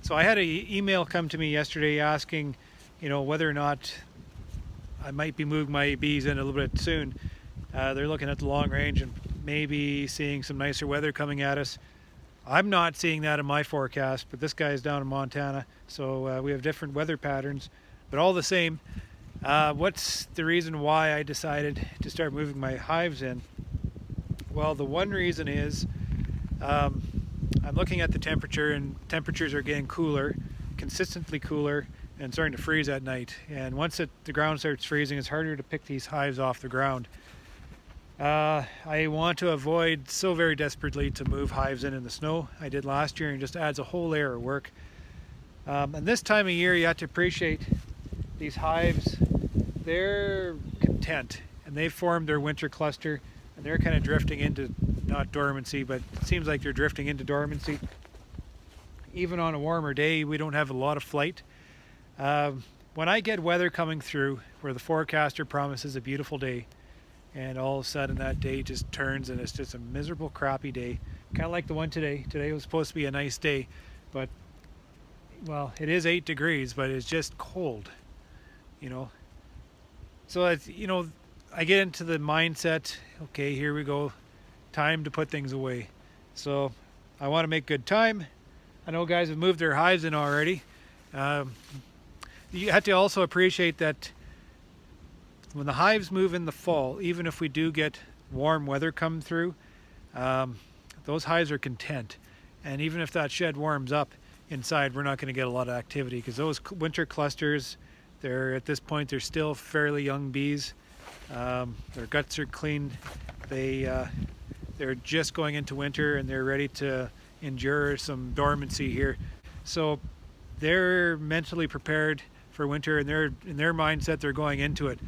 So I had an email come to me yesterday asking, whether or not I might be moving my bees in a little bit soon. They're looking at the long range and maybe seeing some nicer weather coming at us. I'm not seeing that in my forecast, but this guy's down in Montana, so we have different weather patterns. But all the same, what's the reason why I decided to start moving my hives in? Well, the one reason is I'm looking at the temperature, and temperatures are getting cooler, consistently cooler, and starting to freeze at night. And once the ground starts freezing, it's harder to pick these hives off the ground. I want to avoid so very desperately to move hives in the snow. I did last year, and it just adds a whole layer of work. And this time of year, you have to appreciate these hives. They're content, and they've formed their winter cluster, and they're kind of drifting into, not dormancy, but it seems like they're drifting into dormancy. Even on a warmer day, we don't have a lot of flight. When I get weather coming through where the forecaster promises a beautiful day, and all of a sudden that day just turns and it's just a miserable, crappy day, kind of like the one today. Today was supposed to be a nice day, but, well, it is 8 degrees, but it's just cold, So, I get into the mindset, okay, here we go, time to put things away. So I want to make good time. I know guys have moved their hives in already. You have to also appreciate that when the hives move in the fall, even if we do get warm weather come through, those hives are content. And even if that shed warms up inside, we're not going to get a lot of activity because those winter clusters, at this point, they're still fairly young bees. Their guts are clean. They're just going into winter and they're ready to endure some dormancy here. So they're mentally prepared for winter, and in their mindset, they're going into it.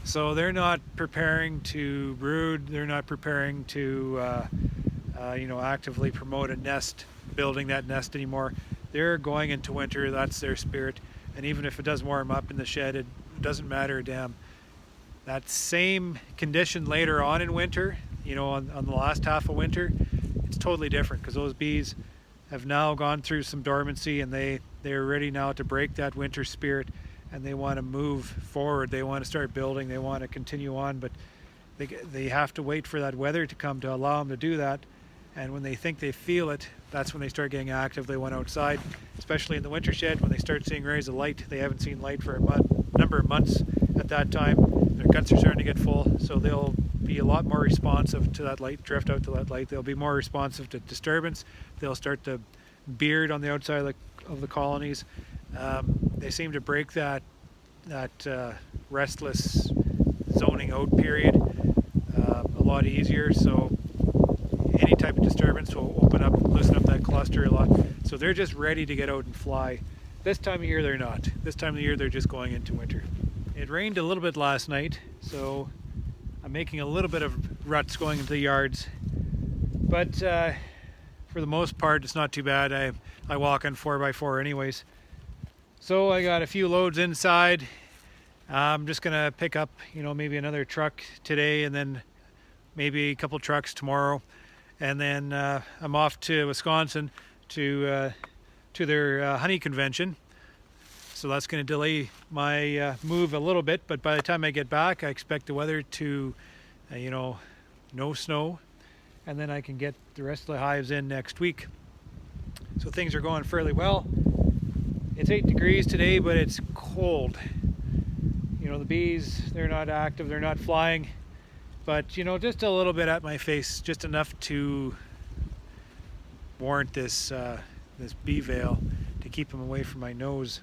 So they're not preparing to brood. They're not preparing to, actively promote a nest, building that nest anymore. They're going into winter. That's their spirit. And even if it does warm up in the shed, it doesn't matter a damn. That same condition later on in winter, on the last half of winter, it's totally different because those bees have now gone through some dormancy, and they're ready now to break that winter spirit, and they want to move forward. They want to start building. They want to continue on, but they have to wait for that weather to come to allow them to do that. And when they think they feel it, that's when they start getting active. They went outside, especially in the winter shed, when they start seeing rays of light. They haven't seen light for a number of months at that time. Their guts are starting to get full, so they'll be a lot more responsive to that light, drift out to that light. They'll be more responsive to disturbance. They'll start to beard on the outside of the colonies. They seem to break that restless zoning out period a lot easier. So any type of disturbance will loosen up that cluster a lot. So they're just ready to get out and fly. This time of year they're not. This time of year they're just going into winter. It rained a little bit last night, so I'm making a little bit of ruts going into the yards. But for the most part, it's not too bad. I walk on 4x4 anyways. So I got a few loads inside. I'm just gonna pick up, maybe another truck today, and then maybe a couple trucks tomorrow. And then I'm off to Wisconsin to their honey convention. So that's going to delay my move a little bit. But by the time I get back, I expect the weather to, no snow. And then I can get the rest of the hives in next week. So things are going fairly well. It's 8 degrees today, but it's cold. The bees, they're not active, they're not flying. But, just a little bit at my face, just enough to warrant this bee veil to keep them away from my nose.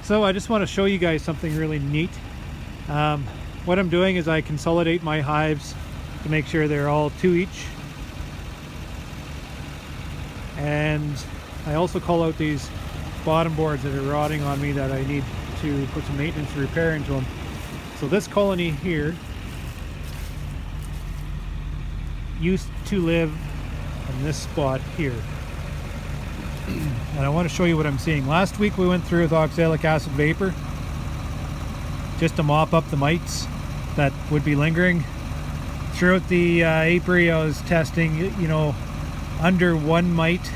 So I just want to show you guys something really neat. What I'm doing is I consolidate my hives to make sure they're all 2 each. And I also call out these bottom boards that are rotting on me that I need to put some maintenance and repair into them. So this colony here used to live in this spot here. And I want to show you what I'm seeing. Last week we went through with oxalic acid vapor just to mop up the mites that would be lingering. Throughout the apiary I was testing, you know, under 1 mite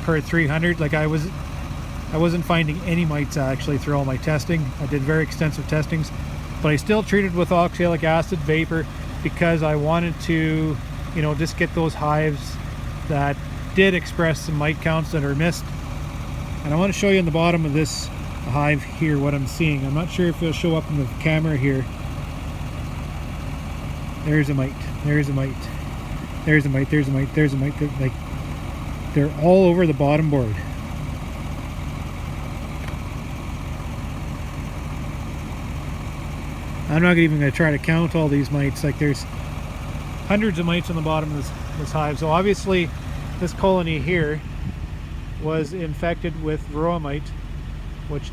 per 300. Like I wasn't finding any mites actually through all my testing. I did very extensive testings, but I still treated with oxalic acid vapor because I wanted to, you know, just get those hives that did express some mite counts that are missed. And I want to show you in the bottom of this hive here what I'm seeing. I'm not sure if it'll show up in the camera here. There's a mite, there's a mite, there's a mite, there's a mite, there's a mite. Like, they're all over the bottom board. I'm not even going to try to count all these mites. Like, there's hundreds of mites on the bottom of this hive. So obviously this colony here was infected with varroa mite, which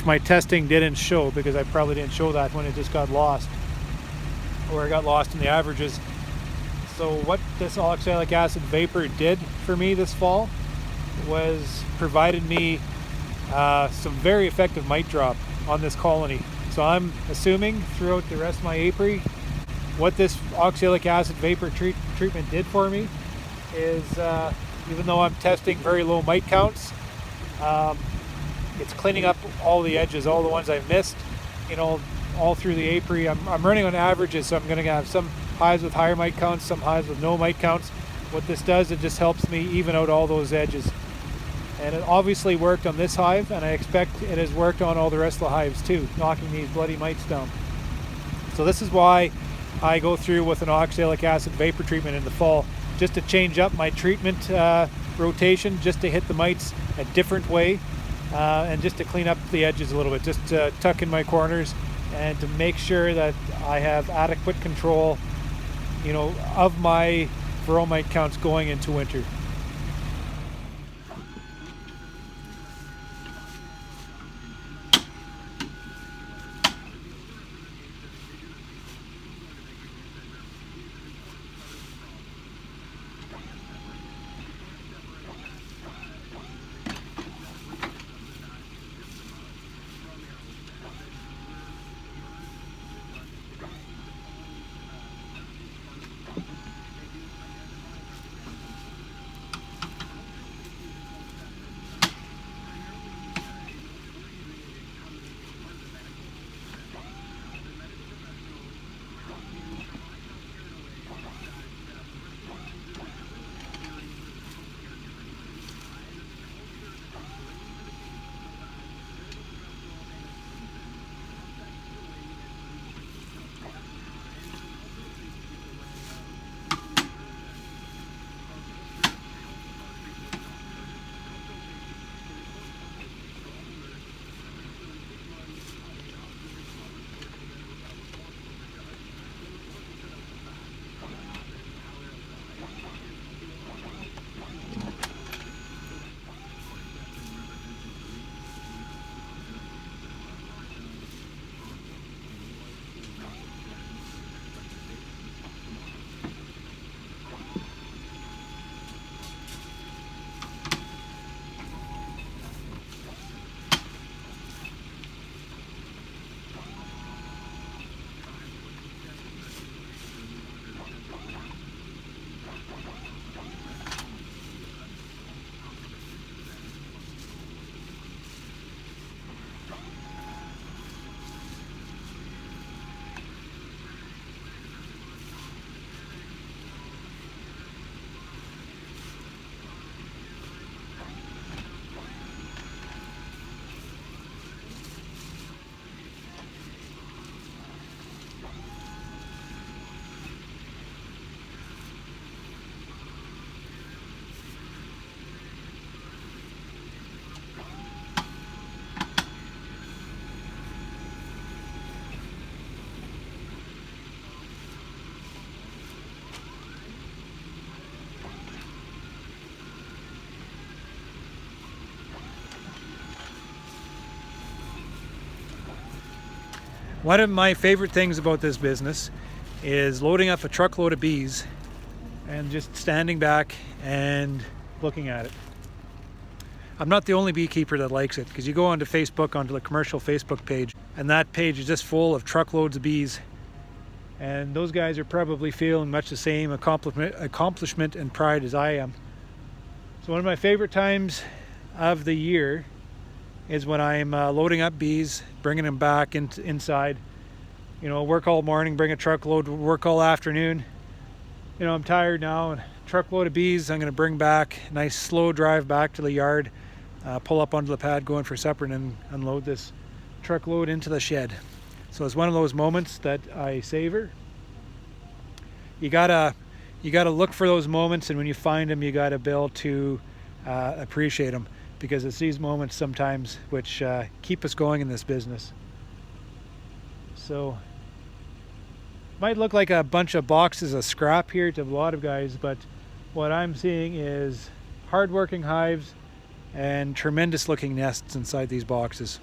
my testing didn't show, because I probably didn't show that when it just got lost, or it got lost in the averages. So what this oxalic acid vapor did for me this fall was provided me some very effective mite drop on this colony. So I'm assuming throughout the rest of my apiary, what this oxalic acid vapor treatment did for me is, even though I'm testing very low mite counts, it's cleaning up all the edges, all the ones I've missed, you know, all through the apiary. I'm running on averages, so I'm going to have some hives with higher mite counts, some hives with no mite counts. What this does, it just helps me even out all those edges. And it obviously worked on this hive, and I expect it has worked on all the rest of the hives too, knocking these bloody mites down. So this is why I go through with an oxalic acid vapor treatment in the fall, just to change up my treatment rotation, just to hit the mites a different way, and just to clean up the edges a little bit, just to tuck in my corners and to make sure that I have adequate control, you know, of my varroa mite counts going into winter. One of my favorite things about this business is loading up a truckload of bees and just standing back and looking at it. I'm not the only beekeeper that likes it, because you go onto Facebook, onto the commercial Facebook page, and that page is just full of truckloads of bees. And those guys are probably feeling much the same accomplishment and pride as I am. So one of my favorite times of the year is when I'm loading up bees, bringing them back inside. You know, work all morning, bring a truckload, work all afternoon. You know, I'm tired now, and a truckload of bees I'm going to bring back. Nice slow drive back to the yard, pull up onto the pad, go in for supper, and then unload this truckload into the shed. So it's one of those moments that I savor. You gotta look for those moments, and when you find them, you gotta be able to appreciate them, because it's these moments sometimes which keep us going in this business. So might look like a bunch of boxes of scrap here to a lot of guys, but what I'm seeing is hard-working hives and tremendous looking nests inside these boxes.